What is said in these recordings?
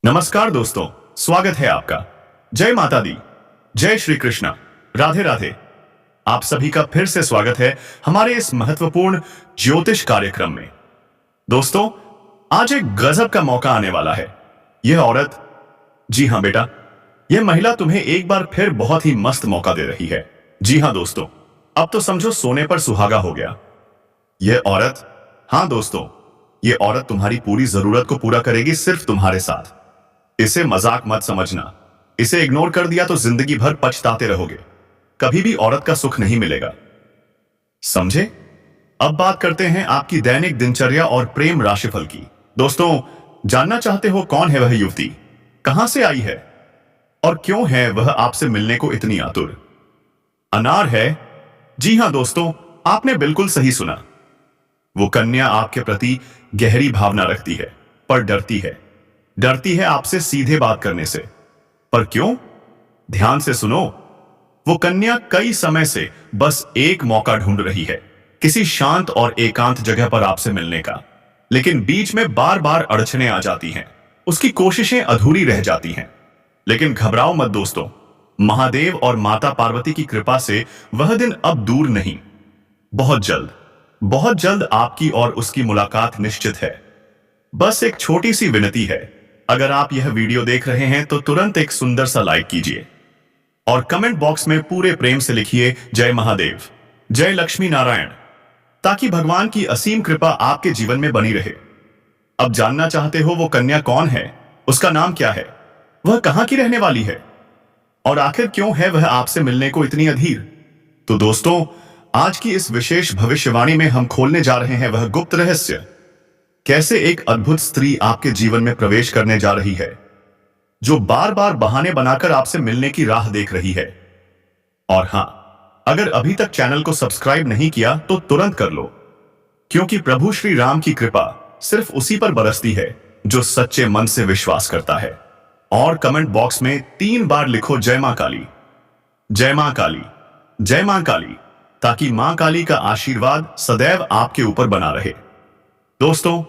नमस्कार दोस्तों, स्वागत है आपका। जय माता दी, जय श्री कृष्णा, राधे राधे। आप सभी का फिर से स्वागत है हमारे इस महत्वपूर्ण ज्योतिष कार्यक्रम में। दोस्तों, आज एक गजब का मौका आने वाला है। यह औरत, जी हां बेटा, यह महिला तुम्हें एक बार फिर बहुत ही मस्त मौका दे रही है। जी हां दोस्तों, अब तो समझो सोने पर सुहागा हो गया। यह औरत, हां दोस्तों, यह औरत तुम्हारी पूरी जरूरत को पूरा करेगी सिर्फ तुम्हारे साथ। इसे मजाक मत समझना। इसे इग्नोर कर दिया तो जिंदगी भर पछताते रहोगे। कभी भी औरत का सुख नहीं मिलेगा, समझे? अब बात करते हैं आपकी दैनिक दिनचर्या और प्रेम राशिफल की। दोस्तों, जानना चाहते हो कौन है वह युवती, कहां से आई है और क्यों है वह आपसे मिलने को इतनी आतुर? अनार है। जी हां दोस्तों, आपने बिल्कुल सही सुना। वो कन्या आपके प्रति गहरी भावना रखती है, पर डरती है। डरती है आपसे सीधे बात करने से। पर क्यों? ध्यान से सुनो। वो कन्या कई समय से बस एक मौका ढूंढ रही है, किसी शांत और एकांत जगह पर आपसे मिलने का। लेकिन बीच में बार बार अड़चनें आ जाती हैं, उसकी कोशिशें अधूरी रह जाती हैं। लेकिन घबराओ मत दोस्तों, महादेव और माता पार्वती की कृपा से वह दिन अब दूर नहीं। बहुत जल्द आपकी और उसकी मुलाकात निश्चित है। बस एक छोटी सी विनती है, अगर आप यह वीडियो देख रहे हैं तो तुरंत एक सुंदर सा लाइक कीजिए और कमेंट बॉक्स में पूरे प्रेम से लिखिए जय महादेव, जय लक्ष्मी नारायण, ताकि भगवान की असीम कृपा आपके जीवन में बनी रहे। अब जानना चाहते हो वो कन्या कौन है, उसका नाम क्या है, वह कहां की रहने वाली है और आखिर क्यों है वह आपसे मिलने को इतनी अधीर? तो दोस्तों, आज की इस विशेष भविष्यवाणी में हम खोलने जा रहे हैं वह गुप्त रहस्य, कैसे एक अद्भुत स्त्री आपके जीवन में प्रवेश करने जा रही है, जो बार बार बहाने बनाकर आपसे मिलने की राह देख रही है। और हां, अगर अभी तक चैनल को सब्सक्राइब नहीं किया तो तुरंत कर लो, क्योंकि प्रभु श्री राम की कृपा सिर्फ उसी पर बरसती है जो सच्चे मन से विश्वास करता है। और कमेंट बॉक्स में 3 बार लिखो जय मां काली, जय मां काली, जय मां काली, ताकि मां काली का आशीर्वाद सदैव आपके ऊपर बना रहे। दोस्तों,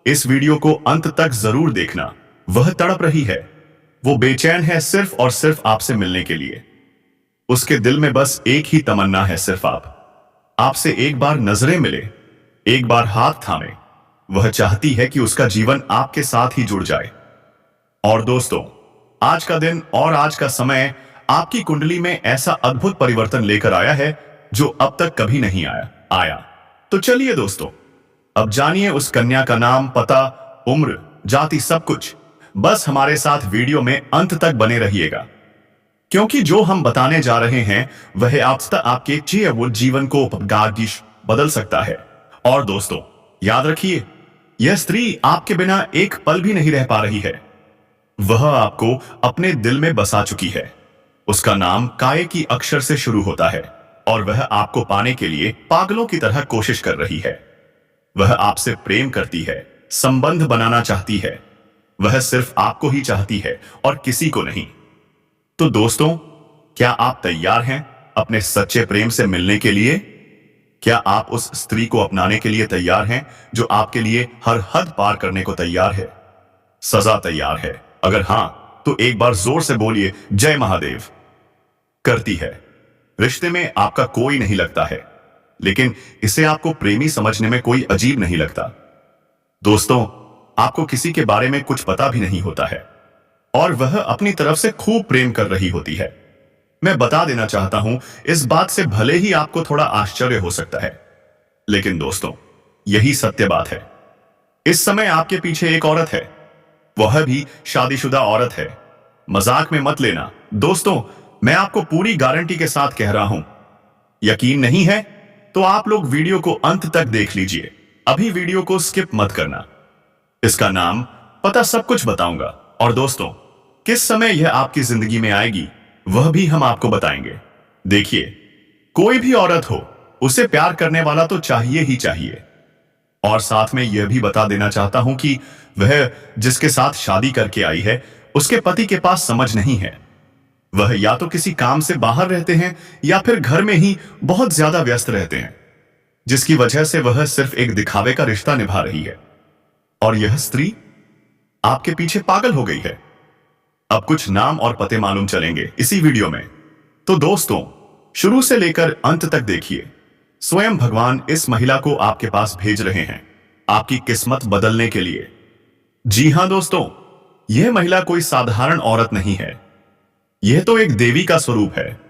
इस वीडियो को अंत तक जरूर देखना। वह तड़प रही है, वो बेचैन है सिर्फ और सिर्फ आपसे मिलने के लिए। उसके दिल में बस एक ही तमन्ना है, सिर्फ आपसे एक बार नजरें मिले, एक बार हाथ थामे। वह चाहती है कि उसका जीवन आपके साथ ही जुड़ जाए। और दोस्तों, आज का दिन और आज का समय आपकी कुंडली में ऐसा अद्भुत परिवर्तन लेकर आया है जो अब तक कभी नहीं आया। तो चलिए दोस्तों, अब जानिए उस कन्या का नाम, पता, उम्र, जाति, सब कुछ। बस हमारे साथ वीडियो में अंत तक बने रहिएगा, क्योंकि जो हम बताने जा रहे हैं वह आपके जीवन को बदल सकता है। और दोस्तों, याद रखिए, यह स्त्री आपके बिना एक पल भी नहीं रह पा रही है। वह आपको अपने दिल में बसा चुकी है। उसका नाम काय की अक्षर से शुरू होता है और वह आपको पाने के लिए पागलों की तरह कोशिश कर रही है। वह आपसे प्रेम करती है, संबंध बनाना चाहती है। वह सिर्फ आपको ही चाहती है और किसी को नहीं। तो दोस्तों, क्या आप तैयार हैं अपने सच्चे प्रेम से मिलने के लिए? क्या आप उस स्त्री को अपनाने के लिए तैयार हैं जो आपके लिए हर हद पार करने को तैयार है? सजा तैयार है? अगर हां, तो एक बार जोर से बोलिए जय महादेव। करती है। रिश्ते में आपका कोई नहीं लगता है, लेकिन इसे आपको प्रेमी समझने में कोई अजीब नहीं लगता। दोस्तों, आपको किसी के बारे में कुछ पता भी नहीं होता है और वह अपनी तरफ से खूब प्रेम कर रही होती है। मैं बता देना चाहता हूं, इस बात से भले ही आपको थोड़ा आश्चर्य हो सकता है, लेकिन दोस्तों, यही सत्य बात है। इस समय आपके पीछे एक औरत है, वह भी शादीशुदा औरत है। मजाक में मत लेना दोस्तों, मैं आपको पूरी गारंटी के साथ कह रहा हूं। यकीन नहीं है तो आप लोग वीडियो को अंत तक देख लीजिए। अभी वीडियो को स्किप मत करना। इसका नाम, पता, सब कुछ बताऊंगा। और दोस्तों, किस समय यह आपकी जिंदगी में आएगी वह भी हम आपको बताएंगे। देखिए, कोई भी औरत हो, उसे प्यार करने वाला तो चाहिए ही चाहिए। और साथ में यह भी बता देना चाहता हूं कि वह जिसके साथ शादी करके आई है, उसके पति के पास समझ नहीं है। वह या तो किसी काम से बाहर रहते हैं या फिर घर में ही बहुत ज्यादा व्यस्त रहते हैं, जिसकी वजह से वह सिर्फ एक दिखावे का रिश्ता निभा रही है। और यह स्त्री आपके पीछे पागल हो गई है। अब कुछ नाम और पते मालूम चलेंगे इसी वीडियो में। तो दोस्तों, शुरू से लेकर अंत तक देखिए। स्वयं भगवान इस महिला को आपके पास भेज रहे हैं, आपकी किस्मत बदलने के लिए। जी हां दोस्तों, यह महिला कोई साधारण औरत नहीं है। यह तो एक देवी का स्वरूप है।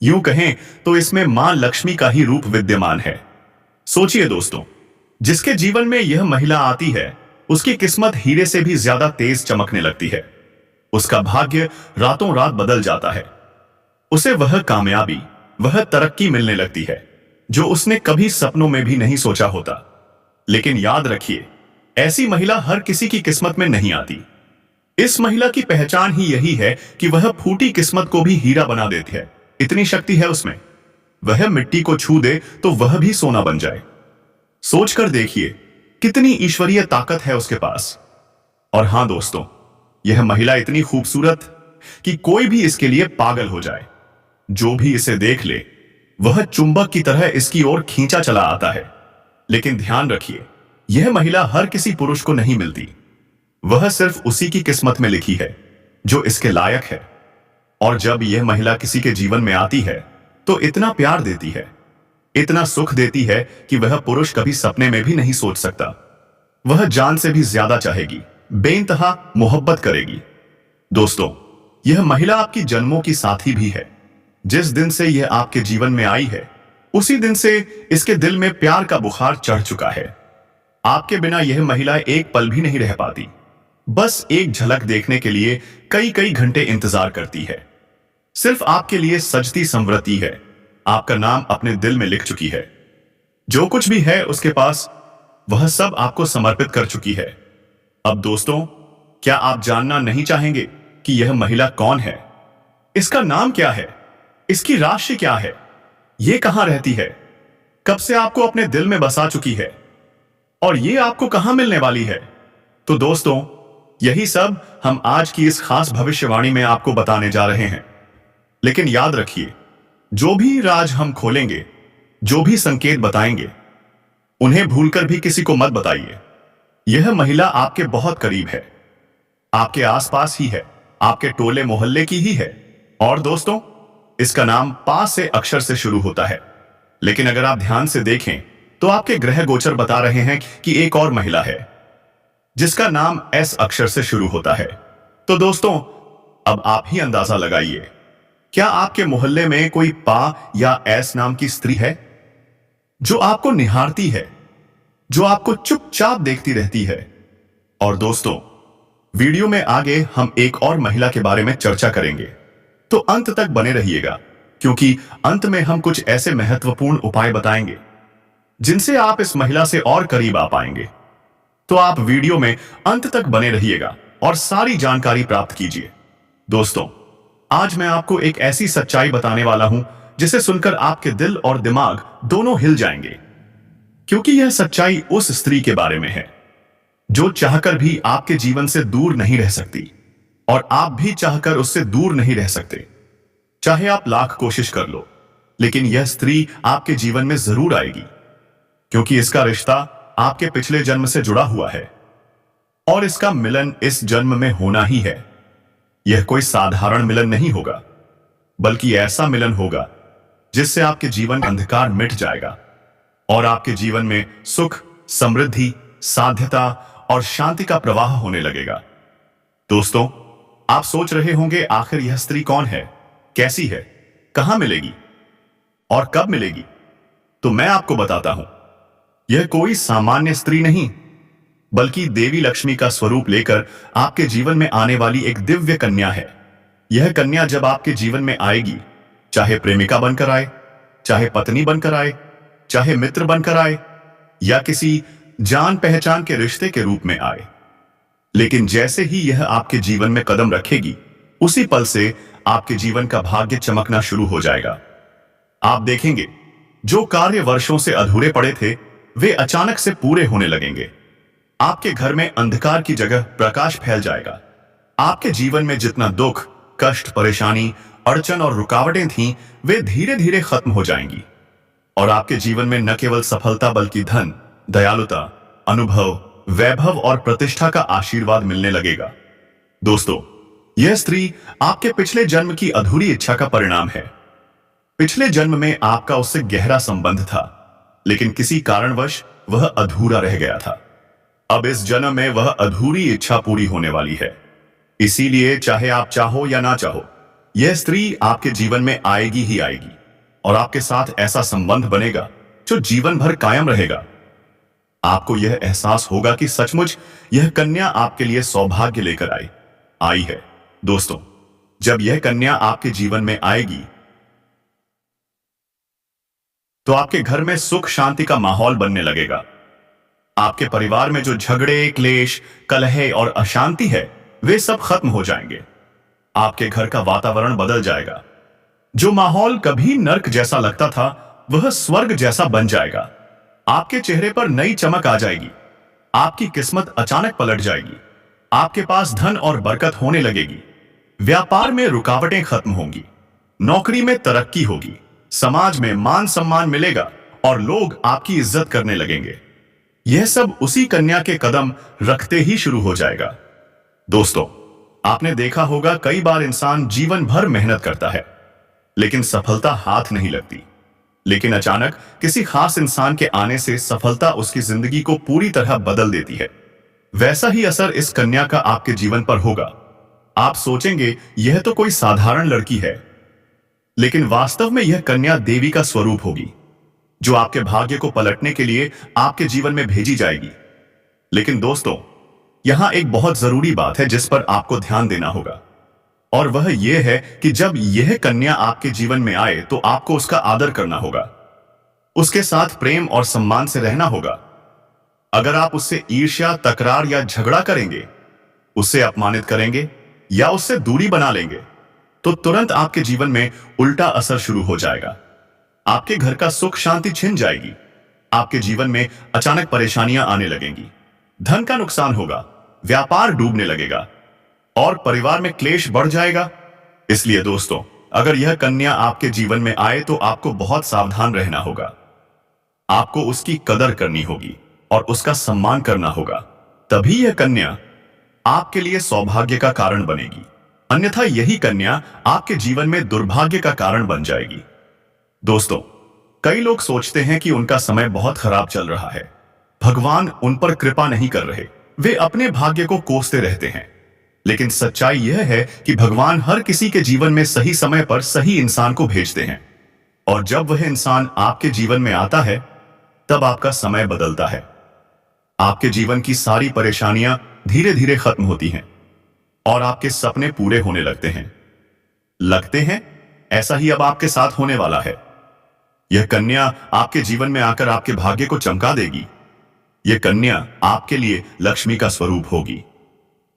यूं कहें तो इसमें मां लक्ष्मी का ही रूप विद्यमान है। सोचिए दोस्तों, जिसके जीवन में यह महिला आती है, उसकी किस्मत हीरे से भी ज्यादा तेज चमकने लगती है। उसका भाग्य रातों रात बदल जाता है। उसे वह कामयाबी, वह तरक्की मिलने लगती है जो उसने कभी सपनों में भी नहीं सोचा होता। लेकिन याद रखिए, ऐसी महिला हर किसी की किस्मत में नहीं आती। इस महिला की पहचान ही यही है कि वह फूटी किस्मत को भी हीरा बना देती है। इतनी शक्ति है उसमें। वह मिट्टी को छू दे तो वह भी सोना बन जाए। सोचकर देखिए, कितनी ईश्वरीय ताकत है उसके पास। और हां दोस्तों, यह महिला इतनी खूबसूरत कि कोई भी इसके लिए पागल हो जाए। जो भी इसे देख ले, वह चुंबक की तरह इसकी ओर खींचा चला आता है। लेकिन ध्यान रखिए, यह महिला हर किसी पुरुष को नहीं मिलती। वह सिर्फ उसी की किस्मत में लिखी है जो इसके लायक है। और जब यह महिला किसी के जीवन में आती है तो इतना प्यार देती है, इतना सुख देती है कि वह पुरुष कभी सपने में भी नहीं सोच सकता। वह जान से भी ज्यादा चाहेगी, बेइंतहा मोहब्बत करेगी। दोस्तों, यह महिला आपकी जन्मों की साथी भी है। जिस दिन से यह आपके जीवन में आई है, उसी दिन से इसके दिल में प्यार का बुखार चढ़ चुका है। आपके बिना यह महिला एक पल भी नहीं रह पाती। बस एक झलक देखने के लिए कई कई घंटे इंतजार करती है। सिर्फ आपके लिए सजती संवरती है। आपका नाम अपने दिल में लिख चुकी है। जो कुछ भी है उसके पास, वह सब आपको समर्पित कर चुकी है। अब दोस्तों, क्या आप जानना नहीं चाहेंगे कि यह महिला कौन है? इसका नाम क्या है? इसकी राशि क्या है? यह कहां रहती है? कब से आपको अपने दिल में बसा चुकी है? और यह आपको कहां मिलने वाली है? तो दोस्तों, यही सब हम आज की इस खास भविष्यवाणी में आपको बताने जा रहे हैं। लेकिन याद रखिए, जो भी राज हम खोलेंगे, जो भी संकेत बताएंगे, उन्हें भूलकर भी किसी को मत बताइए। यह महिला आपके बहुत करीब है, आपके आसपास ही है, आपके टोले मोहल्ले की ही है। और दोस्तों, इसका नाम पा से अक्षर से शुरू होता है। लेकिन अगर आप ध्यान से देखें तो आपके ग्रह गोचर बता रहे हैं कि एक और महिला है जिसका नाम एस अक्षर से शुरू होता है। तो दोस्तों, अब आप ही अंदाजा लगाइए, क्या आपके मोहल्ले में कोई पा या एस नाम की स्त्री है जो आपको निहारती है, जो आपको चुपचाप देखती रहती है? और दोस्तों, वीडियो में आगे हम एक और महिला के बारे में चर्चा करेंगे, तो अंत तक बने रहिएगा, क्योंकि अंत में हम कुछ ऐसे महत्वपूर्ण उपाय बताएंगे जिनसे आप इस महिला से और करीब आ पाएंगे। तो आप वीडियो में अंत तक बने रहिएगा और सारी जानकारी प्राप्त कीजिए। दोस्तों, आज मैं आपको एक ऐसी सच्चाई बताने वाला हूं जिसे सुनकर आपके दिल और दिमाग दोनों हिल जाएंगे, क्योंकि यह सच्चाई उस स्त्री के बारे में है जो चाहकर भी आपके जीवन से दूर नहीं रह सकती, और आप भी चाहकर उससे दूर नहीं रह सकते। चाहे आप लाख कोशिश कर लो, लेकिन यह स्त्री आपके जीवन में जरूर आएगी, क्योंकि इसका रिश्ता आपके पिछले जन्म से जुड़ा हुआ है और इसका मिलन इस जन्म में होना ही है। यह कोई साधारण मिलन नहीं होगा, बल्कि ऐसा मिलन होगा जिससे आपके जीवन का अंधकार मिट जाएगा और आपके जीवन में सुख, समृद्धि, साध्यता और शांति का प्रवाह होने लगेगा। दोस्तों, आप सोच रहे होंगे, आखिर यह स्त्री कौन है, कैसी है, कहां मिलेगी और कब मिलेगी? तो मैं आपको बताता हूं। यह कोई सामान्य स्त्री नहीं, बल्कि देवी लक्ष्मी का स्वरूप लेकर आपके जीवन में आने वाली एक दिव्य कन्या है। यह कन्या जब आपके जीवन में आएगी, चाहे प्रेमिका बनकर आए, चाहे पत्नी बनकर आए, चाहे मित्र बनकर आए, या किसी जान पहचान के रिश्ते के रूप में आए, लेकिन जैसे ही यह आपके जीवन में कदम रखेगी, उसी पल से आपके जीवन का भाग्य चमकना शुरू हो जाएगा। आप देखेंगे, जो कार्य वर्षों से अधूरे पड़े थे, वे अचानक से पूरे होने लगेंगे। आपके घर में अंधकार की जगह प्रकाश फैल जाएगा। आपके जीवन में जितना दुख, कष्ट, परेशानी, अड़चन और रुकावटें थीं, वे धीरे धीरे खत्म हो जाएंगी और आपके जीवन में न केवल सफलता बल्कि धन, दयालुता, अनुभव, वैभव और प्रतिष्ठा का आशीर्वाद मिलने लगेगा। दोस्तों, यह स्त्री आपके पिछले जन्म की अधूरी इच्छा का परिणाम है। पिछले जन्म में आपका उससे गहरा संबंध था, लेकिन किसी कारणवश वह अधूरा रह गया था। अब इस जन्म में वह अधूरी इच्छा पूरी होने वाली है। इसीलिए चाहे आप चाहो या ना चाहो, यह स्त्री आपके जीवन में आएगी ही आएगी और आपके साथ ऐसा संबंध बनेगा जो जीवन भर कायम रहेगा। आपको यह एहसास होगा कि सचमुच यह कन्या आपके लिए सौभाग्य लेकर आई है। दोस्तों, जब यह कन्या आपके जीवन में आएगी तो आपके घर में सुख शांति का माहौल बनने लगेगा। आपके परिवार में जो झगड़े, क्लेश, कलह और अशांति है, वे सब खत्म हो जाएंगे। आपके घर का वातावरण बदल जाएगा। जो माहौल कभी नर्क जैसा लगता था, वह स्वर्ग जैसा बन जाएगा। आपके चेहरे पर नई चमक आ जाएगी। आपकी किस्मत अचानक पलट जाएगी। आपके पास धन और बरकत होने लगेगी। व्यापार में रुकावटें खत्म होंगी। नौकरी में तरक्की होगी। समाज में मान सम्मान मिलेगा और लोग आपकी इज्जत करने लगेंगे। यह सब उसी कन्या के कदम रखते ही शुरू हो जाएगा। दोस्तों, आपने देखा होगा कई बार इंसान जीवन भर मेहनत करता है, लेकिन सफलता हाथ नहीं लगती। लेकिन अचानक किसी खास इंसान के आने से सफलता उसकी जिंदगी को पूरी तरह बदल देती है। वैसा ही असर इस कन्या का आपके जीवन पर होगा। आप सोचेंगे यह तो कोई साधारण लड़की है, लेकिन वास्तव में यह कन्या देवी का स्वरूप होगी, जो आपके भाग्य को पलटने के लिए आपके जीवन में भेजी जाएगी। लेकिन दोस्तों, यहां एक बहुत जरूरी बात है जिस पर आपको ध्यान देना होगा, और वह यह है कि जब यह कन्या आपके जीवन में आए तो आपको उसका आदर करना होगा। उसके साथ प्रेम और सम्मान से रहना होगा। अगर आप उससे ईर्ष्या, तकरार या झगड़ा करेंगे, उससे अपमानित करेंगे या उससे दूरी बना लेंगे, तो तुरंत आपके जीवन में उल्टा असर शुरू हो जाएगा। आपके घर का सुख शांति छिन जाएगी। आपके जीवन में अचानक परेशानियां आने लगेंगी। धन का नुकसान होगा, व्यापार डूबने लगेगा और परिवार में क्लेश बढ़ जाएगा। इसलिए दोस्तों, अगर यह कन्या आपके जीवन में आए तो आपको बहुत सावधान रहना होगा। आपको उसकी कदर करनी होगी और उसका सम्मान करना होगा। तभी यह कन्या आपके लिए सौभाग्य का कारण बनेगी। अन्यथा यही कन्या आपके जीवन में दुर्भाग्य का कारण बन जाएगी। दोस्तों, कई लोग सोचते हैं कि उनका समय बहुत खराब चल रहा है, भगवान उन पर कृपा नहीं कर रहे, वे अपने भाग्य को कोसते रहते हैं। लेकिन सच्चाई यह है कि भगवान हर किसी के जीवन में सही समय पर सही इंसान को भेजते हैं, और जब वह इंसान आपके जीवन में आता है, तब आपका समय बदलता है। आपके जीवन की सारी परेशानियां धीरे धीरे खत्म होती हैं और आपके सपने पूरे होने लगते हैं। ऐसा ही अब आपके साथ होने वाला है। यह कन्या आपके जीवन में आकर आपके भाग्य को चमका देगी। यह कन्या आपके लिए लक्ष्मी का स्वरूप होगी,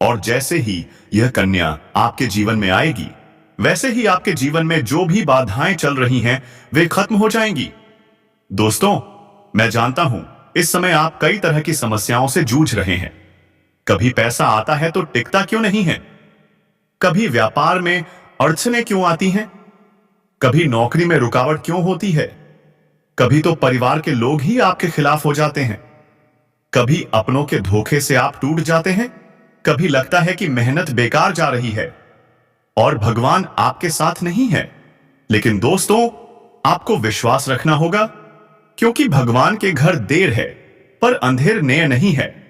और जैसे ही यह कन्या आपके जीवन में आएगी, वैसे ही आपके जीवन में जो भी बाधाएं चल रही हैं, वे खत्म हो जाएंगी। दोस्तों, मैं जानता हूं इस समय आप कई तरह की समस्याओं से जूझ रहे हैं। कभी पैसा आता है तो टिकता क्यों नहीं है? कभी व्यापार में अड़चनें क्यों आती हैं? कभी नौकरी में रुकावट क्यों होती है? कभी तो परिवार के लोग ही आपके खिलाफ हो जाते हैं। कभी अपनों के धोखे से आप टूट जाते हैं। कभी लगता है कि मेहनत बेकार जा रही है और भगवान आपके साथ नहीं है। लेकिन दोस्तों, आपको विश्वास रखना होगा, क्योंकि भगवान के घर देर है पर अंधेर नेय नहीं है।